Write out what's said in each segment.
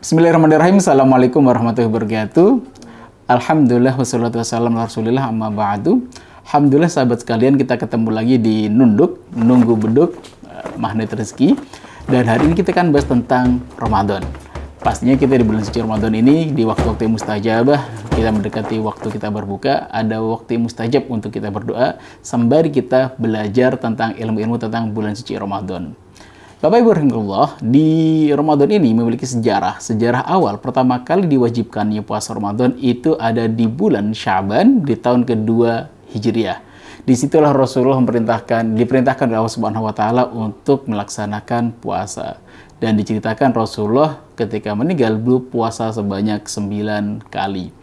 Bismillahirrahmanirrahim. Assalamualaikum warahmatullahi wabarakatuh. Alhamdulillah wassalatu wassalamu ala Rasulillah amma ba'du. Alhamdulillah sahabat sekalian, kita ketemu lagi di Nunduk, Nunggu Beduk, Magnet Rezeki. Dan hari ini kita akan bahas tentang Ramadan. Pastinya kita di bulan suci Ramadan ini, di waktu-waktu mustajabah, kita mendekati waktu kita berbuka, ada waktu mustajab untuk kita berdoa, sembari kita belajar tentang ilmu-ilmu tentang bulan suci Ramadan. Bapak Ibu rahimahullah, di Ramadan ini memiliki sejarah. Sejarah awal pertama kali diwajibkannya puasa Ramadan itu ada di bulan Sya'ban di tahun kedua Hijriah. Disitulah Rasulullah diperintahkan oleh Allah Subhanahu wa taala untuk melaksanakan puasa. Dan diceritakan Rasulullah ketika meninggal beliau puasa sebanyak 9 kali.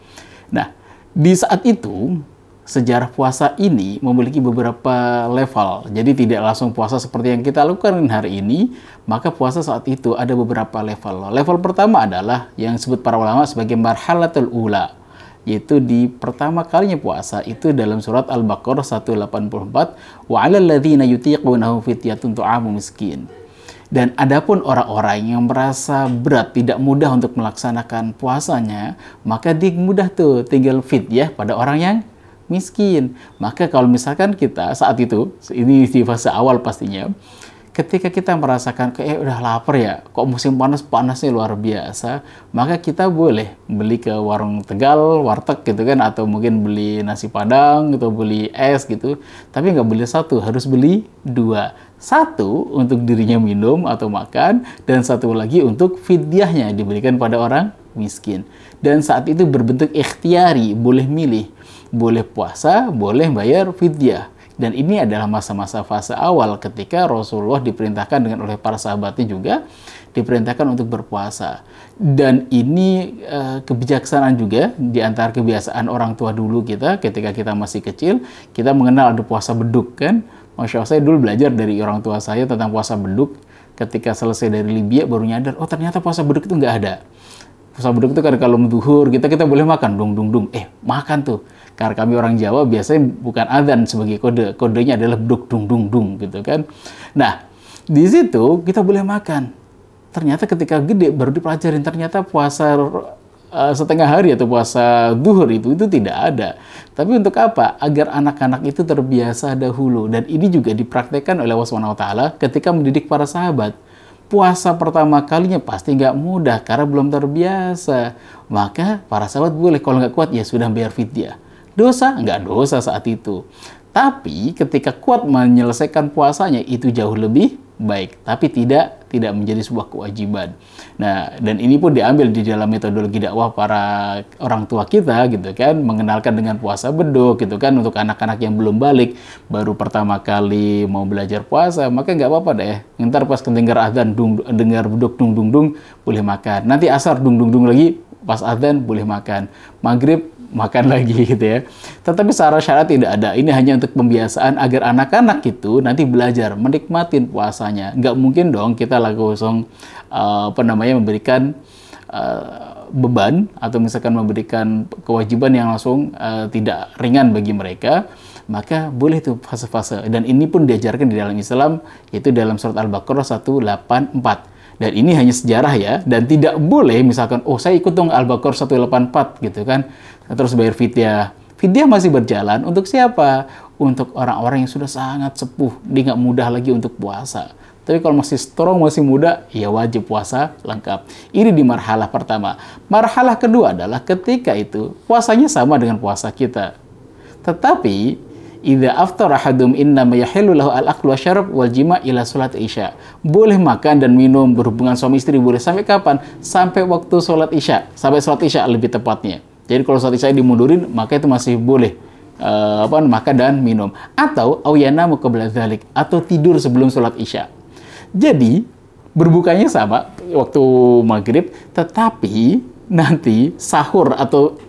Nah, di saat itu sejarah puasa ini memiliki beberapa level. Jadi tidak langsung puasa seperti yang kita lakukan hari ini, maka puasa saat itu ada beberapa level. Level pertama adalah yang disebut para ulama sebagai marhalatul ula, yaitu di pertama kalinya puasa itu dalam surat Al-Baqarah 184, wa 'alal ladzina yutiqunahu fidyatun tu'amu miskin. Dan adapun orang-orang yang merasa berat, tidak mudah untuk melaksanakan puasanya, maka dia mudah tuh tinggal fidyah pada orang yang miskin. Maka kalau misalkan kita saat itu, ini di fase awal pastinya, ketika kita merasakan kayak udah lapar ya, kok musim panasnya luar biasa, maka kita boleh beli ke warung Tegal, warteg gitu kan, atau mungkin beli nasi padang, atau beli es gitu. Tapi nggak beli satu, harus beli dua. Satu untuk dirinya minum atau makan, dan satu lagi untuk fidyahnya diberikan pada orang miskin. Dan saat itu berbentuk ikhtiari, boleh milih. Boleh puasa, boleh bayar fidyah. Dan ini adalah masa-masa fase awal ketika Rasulullah diperintahkan dengan oleh para sahabatnya juga diperintahkan untuk berpuasa. Dan ini kebijaksanaan juga di antara kebiasaan orang tua dulu kita ketika kita masih kecil, kita mengenal ada puasa beduk kan. Masya Allah, saya dulu belajar dari orang tua saya tentang puasa beduk. Ketika selesai dari Libya baru nyadar, oh ternyata puasa beduk itu nggak ada. Puasa beduk itu kan kalau zuhur kita boleh makan dung. Makan tuh. Karena kami orang Jawa biasanya bukan adzan sebagai kode, kodenya adalah beduk dung gitu kan. Nah, di situ kita boleh makan. Ternyata ketika gede baru dipelajarin ternyata puasa setengah hari atau puasa zuhur itu tidak ada. Tapi untuk apa? Agar anak-anak itu terbiasa dahulu. Dan ini juga dipraktekkan oleh Allah SWT ketika mendidik para sahabat. Puasa pertama kalinya pasti nggak mudah karena belum terbiasa. Maka para sahabat boleh, kalau nggak kuat ya sudah bayar fidyah. Dosa? Nggak dosa saat itu. Tapi ketika kuat menyelesaikan puasanya itu jauh lebih baik. Tapi tidak menjadi sebuah kewajiban. Nah, dan ini pun diambil di dalam metodologi dakwah para orang tua kita gitu kan, mengenalkan dengan puasa beduk gitu kan, untuk anak-anak yang belum balik, baru pertama kali mau belajar puasa, maka nggak apa-apa deh. Ntar pas kedengar azan dengar beduk dung boleh makan. Nanti asar dung lagi, pas azan boleh makan. Maghrib makan lagi gitu ya. Tetapi secara syarat tidak ada. Ini hanya untuk pembiasaan agar anak-anak itu nanti belajar menikmatin puasanya. Nggak mungkin dong kita langsung memberikan beban atau misalkan memberikan kewajiban yang langsung tidak ringan bagi mereka. Maka boleh tuh fase-fase. Dan ini pun diajarkan di dalam Islam, yaitu dalam surat Al-Baqarah 184. Dan ini hanya sejarah ya, dan tidak boleh misalkan, oh saya ikut dong Al-Baqarah 184 gitu kan, terus bayar fidyah. Fidyah masih berjalan untuk siapa? Untuk orang-orang yang sudah sangat sepuh, dia nggak mudah lagi untuk puasa. Tapi kalau masih strong, masih muda, ya wajib puasa lengkap. Ini di marhalah pertama. Marhalah kedua adalah ketika itu puasanya sama dengan puasa kita. Tetapi idza aftara ahadum innama yahillu lahu al-aklu wasyarab wal jima' ila salat isya. Boleh makan dan minum, berhubungan suami istri boleh sampai kapan? Sampai waktu salat isya. Sampai salat isya lebih tepatnya. Jadi kalau salat isya dimundurin, maka itu masih boleh makan dan minum. Atau au yanamu qabla dzalik, atau tidur sebelum salat isya. Jadi berbukanya sama waktu maghrib, tetapi nanti sahur atau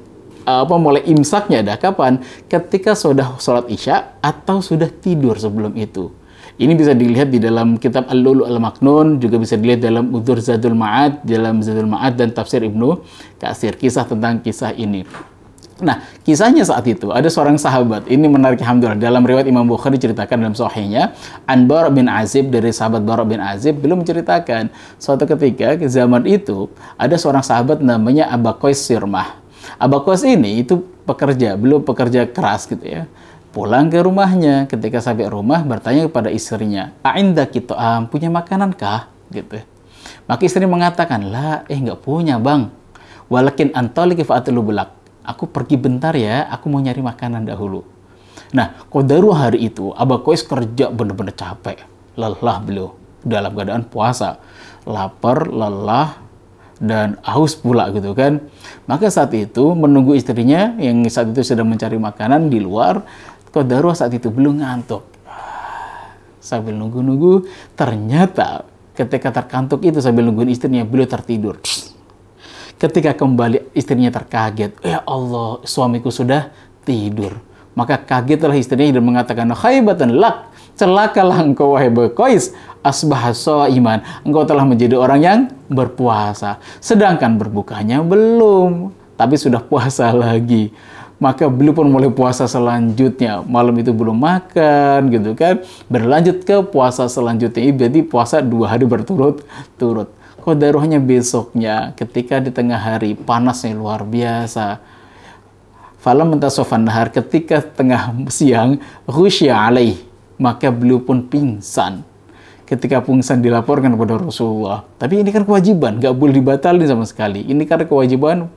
mulai imsaknya ada kapan? Ketika sudah sholat isya atau sudah tidur sebelum itu. Ini bisa dilihat di dalam kitab Al-Lu'lu' Al-Maknun, juga bisa dilihat dalam Udzur Zadul Ma'ad, dalam Zadul Ma'ad dan Tafsir Ibnu Katsir, kisah tentang kisah ini. Nah, kisahnya saat itu ada seorang sahabat. Ini menarik, alhamdulillah. Dalam riwayat Imam Bukhari diceritakan dalam sahihnya, An Bara' bin Azib, dari sahabat Bara' bin Azib, belum menceritakan suatu ketika ke zaman itu ada seorang sahabat namanya Aba Qais Sirmah. Aba Qais ini itu pekerja, belum pekerja keras gitu ya. Pulang ke rumahnya, ketika sampai rumah bertanya kepada istrinya, "A'indaki ta'am, punya makanan kah?" gitu. Maka istri mengatakan, "Lah, nggak punya, Bang. Walakin antaliki fa'atlu belak. Aku pergi bentar ya, aku mau nyari makanan dahulu." Nah, qadaru hari itu, Aba Qais kerja benar-benar capek. Lelah beliau dalam keadaan puasa. Lapar, lelah, dan haus pula gitu kan. Maka saat itu menunggu istrinya yang saat itu sedang mencari makanan di luar. Qadaru saat itu belum ngantuk. Sambil nunggu-nunggu, ternyata ketika terkantuk itu sambil nungguin istrinya, beliau tertidur. Ketika kembali istrinya terkaget, ya Allah, suamiku sudah tidur. Maka kagetlah istrinya dan mengatakan, "Khaibatan lak, celakalah engkau wahai Aba Qais, asbah shaiman, engkau telah menjadi orang yang berpuasa. Sedangkan berbukanya belum, tapi sudah puasa lagi." Maka beliau pun mulai puasa selanjutnya. Malam itu belum makan gitu kan. Berlanjut ke puasa selanjutnya. Jadi puasa 2 hari berturut-turut. Qadaruhnya besoknya ketika di tengah hari panasnya luar biasa. Falam mentasofan nahar, ketika tengah siang, ghusya alaih, maka beliau pun pingsan. Ketika pingsan dilaporkan kepada Rasulullah. Tapi ini kan kewajiban, nggak boleh dibatalin sama sekali. Ini karena kewajiban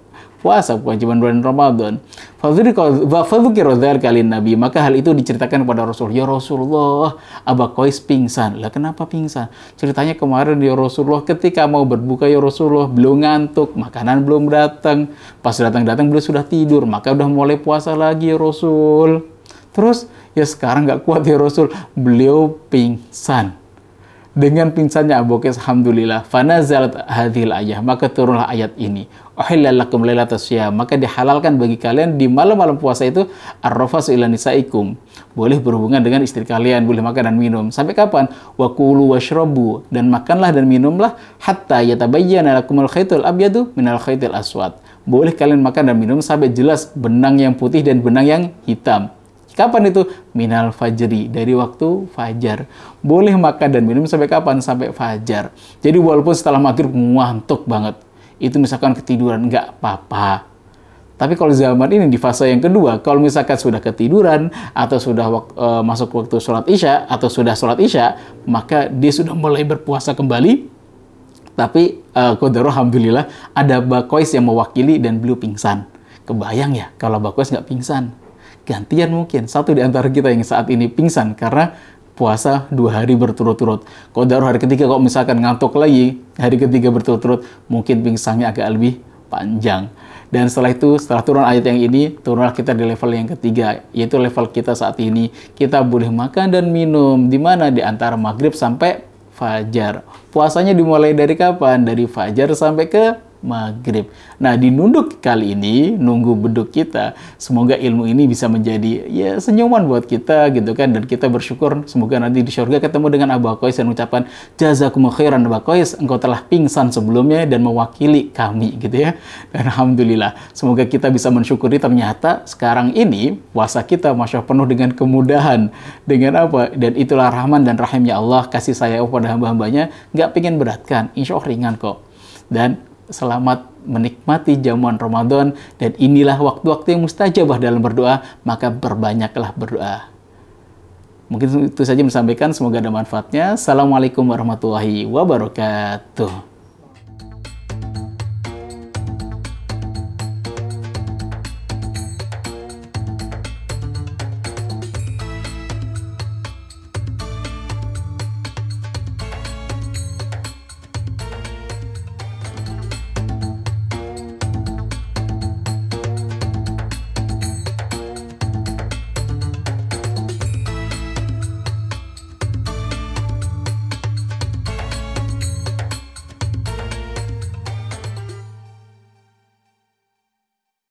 puasa, kewajiban bulan Ramadan. Fadzukira dzalika Nabi, maka hal itu diceritakan kepada Rasul. "Ya Rasulullah, Aba Qais pingsan." Lah kenapa pingsan? Ceritanya kemarin ya Rasulullah, ketika mau berbuka ya Rasulullah, belum ngantuk, makanan belum datang. Pas datang-datang beliau sudah tidur, maka udah mulai puasa lagi ya Rasul. Terus ya sekarang nggak kuat ya Rasul, beliau pingsan. Dengan pingsannya Aba Qais, alhamdulillah, fanazalat hadhil ayah, maka turunlah ayat ini. Uhilla lakum lailatas syiyam, maka dihalalkan bagi kalian di malam-malam puasa itu ar-rafasu ila nisaikum. Boleh berhubungan dengan istri kalian, boleh makan dan minum. Sampai kapan? Wa kulu washrabu, dan makanlah dan minumlah hatta yatabayyana lakumul khaitul abyadu minal khaitil aswad. Boleh kalian makan dan minum sampai jelas benang yang putih dan benang yang hitam. Kapan itu? Minal fajri, dari waktu fajar. Boleh makan dan minum sampai kapan? Sampai fajar. Jadi walaupun setelah maghrib ngantuk banget, itu misalkan ketiduran, nggak apa-apa. Tapi kalau zaman ini di fase yang kedua, kalau misalkan sudah ketiduran atau sudah masuk waktu sholat isya atau sudah sholat isya, maka dia sudah mulai berpuasa kembali. Tapi qadaru alhamdulillah ada Aba Qais yang mewakili dan beliau pingsan. Kebayang ya kalau Aba Qais nggak pingsan? Gantian mungkin satu di antara kita yang saat ini pingsan karena puasa 2 hari berturut-turut. Qadaru hari ketiga kok misalkan ngantuk lagi, hari ketiga berturut-turut, mungkin pingsannya agak lebih panjang. Dan setelah itu, setelah turun ayat yang ini, turunlah kita di level yang ketiga, yaitu level kita saat ini. Kita boleh makan dan minum, di mana? Di antara maghrib sampai fajar. Puasanya dimulai dari kapan? Dari fajar sampai ke maghrib. Nah, di nunduk kali ini, nunggu beduk kita, semoga ilmu ini bisa menjadi ya senyuman buat kita gitu kan, dan kita bersyukur semoga nanti di surga ketemu dengan Aba Qais dan ucapan jazakumullahu khairan Aba Qais, engkau telah pingsan sebelumnya dan mewakili kami gitu ya. Dan alhamdulillah, semoga kita bisa mensyukuri ternyata sekarang ini puasa kita masya Allah penuh dengan kemudahan, dengan apa? Dan itulah rahman dan rahimnya Allah, kasih sayang pada hamba-hambanya, nggak pengen beratkan, insya Allah ringan kok. Dan selamat menikmati jamuan Ramadan, dan inilah waktu-waktu yang mustajabah dalam berdoa, maka berbanyaklah berdoa. Mungkin itu saja yang disampaikan, semoga ada manfaatnya. Assalamualaikum warahmatullahi wabarakatuh.